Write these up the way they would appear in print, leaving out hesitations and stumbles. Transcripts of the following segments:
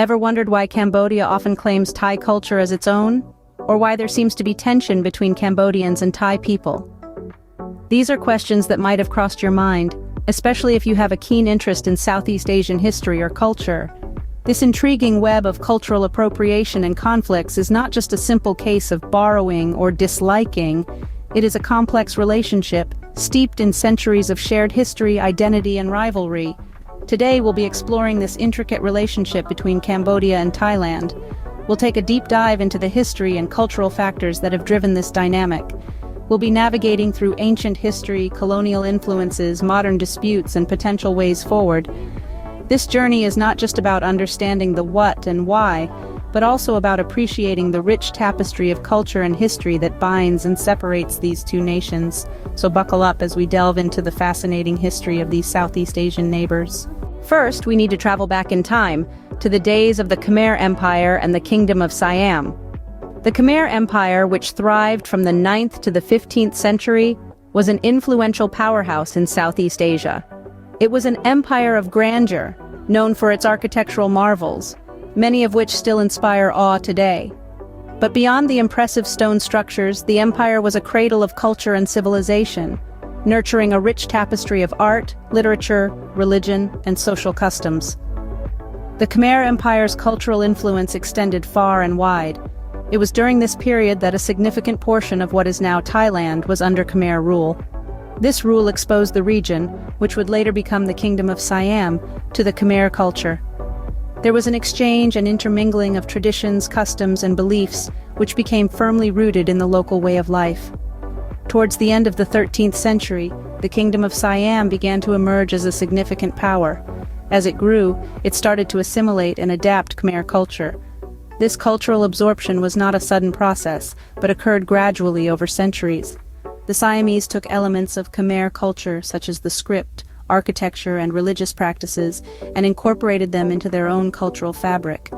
Ever wondered why Cambodia often claims Thai culture as its own? Or why there seems to be tension between Cambodians and Thai people? These are questions that might have crossed your mind, especially if you have a keen interest in Southeast Asian history or culture. This intriguing web of cultural appropriation and conflicts is not just a simple case of borrowing or disliking. It is a complex relationship, steeped in centuries of shared history, identity, and rivalry. Today we'll be exploring this intricate relationship between Cambodia and Thailand. We'll take a deep dive into the history and cultural factors that have driven this dynamic. We'll be navigating through ancient history, colonial influences, modern disputes, and potential ways forward. This journey is not just about understanding the what and why, but also about appreciating the rich tapestry of culture and history that binds and separates these two nations. So buckle up as we delve into the fascinating history of these Southeast Asian neighbors. First, we need to travel back in time, to the days of the Khmer Empire and the Kingdom of Siam. The Khmer Empire, which thrived from the 9th to the 15th century, was an influential powerhouse in Southeast Asia. It was an empire of grandeur, known for its architectural marvels, many of which still inspire awe today. But beyond the impressive stone structures, the empire was a cradle of culture and civilization, nurturing a rich tapestry of art, literature, religion, and social customs. The Khmer Empire's cultural influence extended far and wide. It was during this period that a significant portion of what is now Thailand was under Khmer rule. This rule exposed the region, which would later become the Kingdom of Siam, to the Khmer culture. There was an exchange and intermingling of traditions, customs, and beliefs, which became firmly rooted in the local way of life. Towards the end of the 13th century, the Kingdom of Siam began to emerge as a significant power. As it grew, it started to assimilate and adapt Khmer culture. This cultural absorption was not a sudden process, but occurred gradually over centuries. The Siamese took elements of Khmer culture, such as the script, architecture, and religious practices, and incorporated them into their own cultural fabric.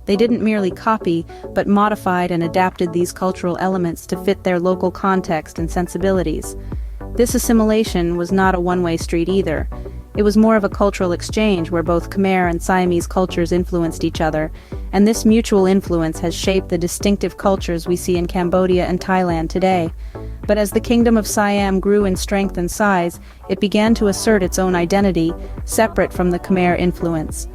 They didn't merely copy, but modified and adapted these cultural elements to fit their local context and sensibilities. This assimilation was not a one-way street either. It was more of a cultural exchange where both Khmer and Siamese cultures influenced each other, and this mutual influence has shaped the distinctive cultures we see in Cambodia and Thailand today. But as the Kingdom of Siam grew in strength and size, it began to assert its own identity, separate from the Khmer influence.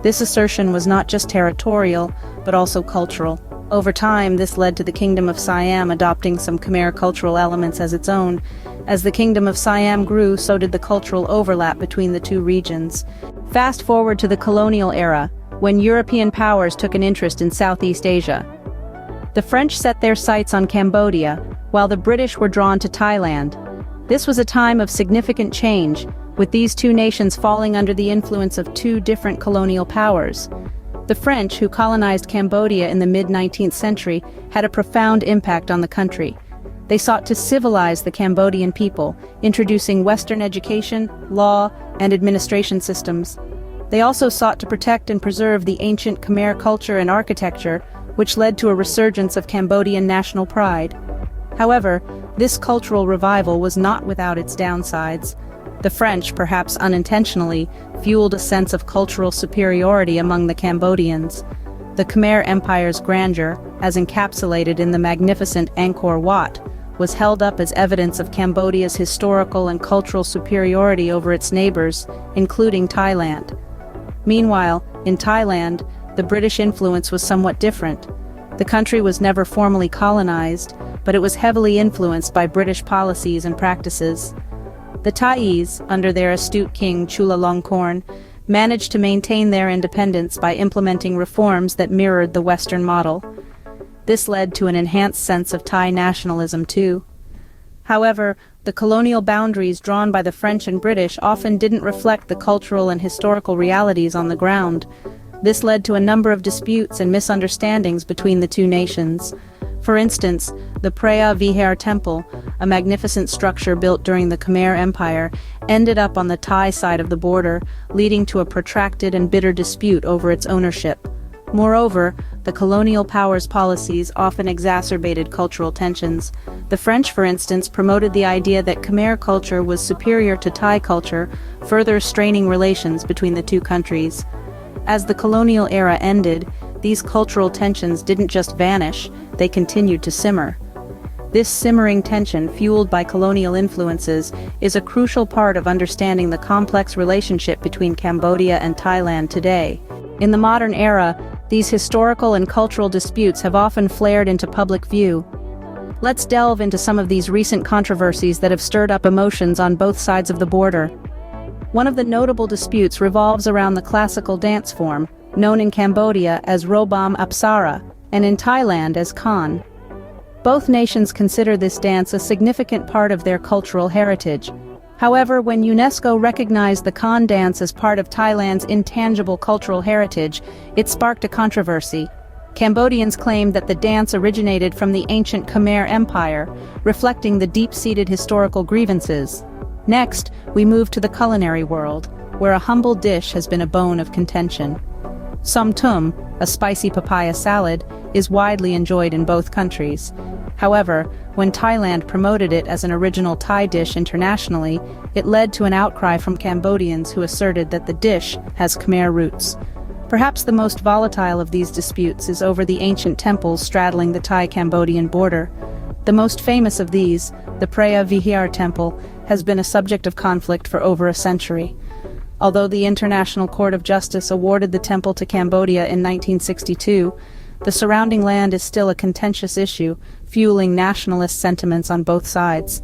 This assertion was not just territorial, but also cultural. Over time, this led to the Kingdom of Siam adopting some Khmer cultural elements as its own. As the Kingdom of Siam grew, so did the cultural overlap between the two regions. Fast forward to the colonial era, when European powers took an interest in Southeast Asia. The French set their sights on Cambodia, while the British were drawn to Thailand. This was a time of significant change, with these two nations falling under the influence of two different colonial powers. The French, who colonized Cambodia in the mid-19th century, had a profound impact on the country. They sought to civilize the Cambodian people, introducing Western education, law, and administration systems. They also sought to protect and preserve the ancient Khmer culture and architecture, which led to a resurgence of Cambodian national pride. However, this cultural revival was not without its downsides. The French, perhaps unintentionally, fueled a sense of cultural superiority among the Cambodians. The Khmer Empire's grandeur, as encapsulated in the magnificent Angkor Wat, was held up as evidence of Cambodia's historical and cultural superiority over its neighbors, including Thailand. Meanwhile, in Thailand, the British influence was somewhat different. The country was never formally colonized, but it was heavily influenced by British policies and practices. The Thais, under their astute king Chulalongkorn, managed to maintain their independence by implementing reforms that mirrored the Western model. This led to an enhanced sense of Thai nationalism too. However, the colonial boundaries drawn by the French and British often didn't reflect the cultural and historical realities on the ground. This led to a number of disputes and misunderstandings between the two nations. For instance, the Preah Vihear Temple, a magnificent structure built during the Khmer Empire, ended up on the Thai side of the border, leading to a protracted and bitter dispute over its ownership. Moreover, the colonial powers' policies often exacerbated cultural tensions. The French, for instance, promoted the idea that Khmer culture was superior to Thai culture, further straining relations between the two countries. As the colonial era ended, these cultural tensions didn't just vanish, they continued to simmer. This simmering tension, fueled by colonial influences, is a crucial part of understanding the complex relationship between Cambodia and Thailand today. In the modern era, these historical and cultural disputes have often flared into public view. Let's delve into some of these recent controversies that have stirred up emotions on both sides of the border. One of the notable disputes revolves around the classical dance form, known in Cambodia as Robam Apsara, and in Thailand as Khan. Both nations consider this dance a significant part of their cultural heritage. However, when UNESCO recognized the Khan dance as part of Thailand's intangible cultural heritage, it sparked a controversy. Cambodians claimed that the dance originated from the ancient Khmer Empire, reflecting the deep-seated historical grievances. Next, we move to the culinary world, where a humble dish has been a bone of contention. Som tum, a spicy papaya salad, is widely enjoyed in both countries. However, when Thailand promoted it as an original Thai dish internationally, it led to an outcry from Cambodians who asserted that the dish has Khmer roots. Perhaps the most volatile of these disputes is over the ancient temples straddling the Thai-Cambodian border. The most famous of these, the Preah Vihear Temple, has been a subject of conflict for over a century. Although the International Court of Justice awarded the temple to Cambodia in 1962, the surrounding land is still a contentious issue, fueling nationalist sentiments on both sides.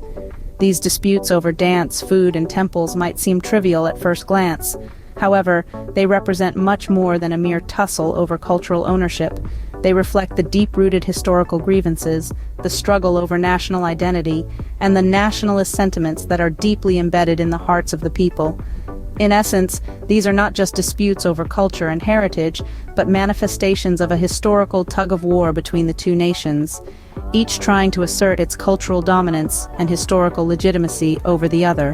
These disputes over dance, food, and temples might seem trivial at first glance. However, they represent much more than a mere tussle over cultural ownership. They reflect the deep-rooted historical grievances, the struggle over national identity, and the nationalist sentiments that are deeply embedded in the hearts of the people. In essence, these are not just disputes over culture and heritage, but manifestations of a historical tug-of-war between the two nations, each trying to assert its cultural dominance and historical legitimacy over the other.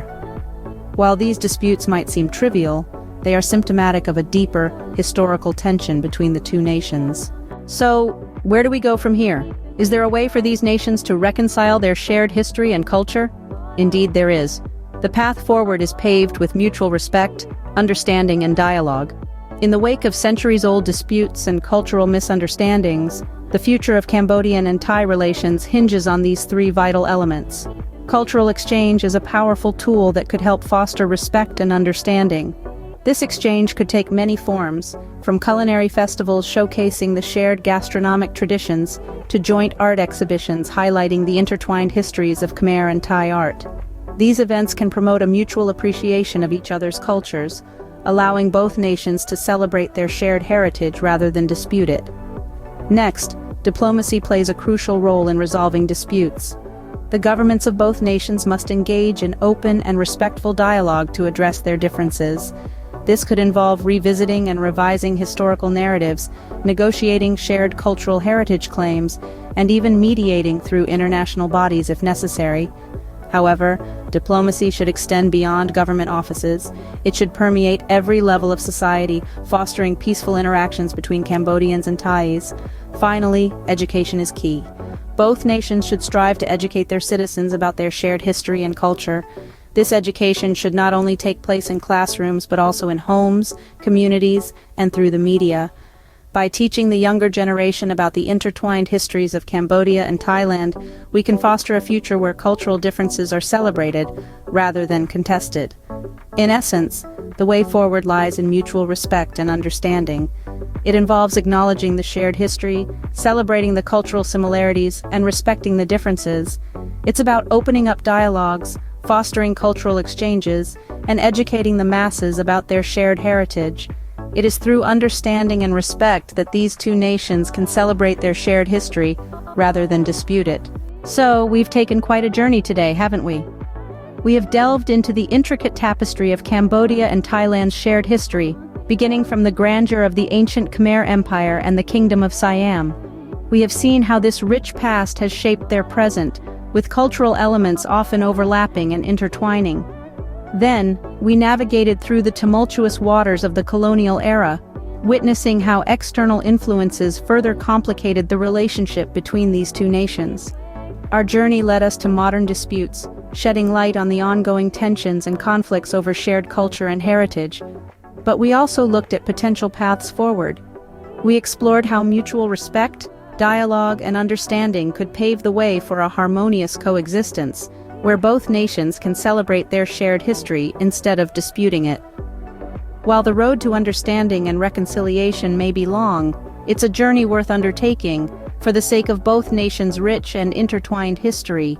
While these disputes might seem trivial, they are symptomatic of a deeper, historical tension between the two nations. So, where do we go from here? Is there a way for these nations to reconcile their shared history and culture? Indeed, there is. The path forward is paved with mutual respect, understanding, and dialogue. In the wake of centuries-old disputes and cultural misunderstandings, the future of Cambodian and Thai relations hinges on these three vital elements. Cultural exchange is a powerful tool that could help foster respect and understanding. This exchange could take many forms, from culinary festivals showcasing the shared gastronomic traditions to joint art exhibitions highlighting the intertwined histories of Khmer and Thai art. These events can promote a mutual appreciation of each other's cultures, allowing both nations to celebrate their shared heritage rather than dispute it. Next, diplomacy plays a crucial role in resolving disputes. The governments of both nations must engage in open and respectful dialogue to address their differences. This could involve revisiting and revising historical narratives, negotiating shared cultural heritage claims, and even mediating through international bodies if necessary. However, diplomacy should extend beyond government offices. It should permeate every level of society, fostering peaceful interactions between Cambodians and Thais. Finally, education is key. Both nations should strive to educate their citizens about their shared history and culture. This education should not only take place in classrooms but also in homes, communities, and through the media. By teaching the younger generation about the intertwined histories of Cambodia and Thailand, we can foster a future where cultural differences are celebrated rather than contested. In essence, the way forward lies in mutual respect and understanding. It involves acknowledging the shared history, celebrating the cultural similarities, and respecting the differences. It's about opening up dialogues, fostering cultural exchanges, and educating the masses about their shared heritage. It is through understanding and respect that these two nations can celebrate their shared history rather than dispute it. So, we've taken quite a journey today, haven't we? We have delved into the intricate tapestry of Cambodia and Thailand's shared history, beginning from the grandeur of the ancient Khmer Empire and the Kingdom of Siam. We have seen how this rich past has shaped their present, with cultural elements often overlapping and intertwining. Then, we navigated through the tumultuous waters of the colonial era, witnessing how external influences further complicated the relationship between these two nations. Our journey led us to modern disputes, shedding light on the ongoing tensions and conflicts over shared culture and heritage. But we also looked at potential paths forward. We explored how mutual respect, dialogue, and understanding could pave the way for a harmonious coexistence, where both nations can celebrate their shared history instead of disputing it. While the road to understanding and reconciliation may be long, it's a journey worth undertaking, for the sake of both nations' rich and intertwined history,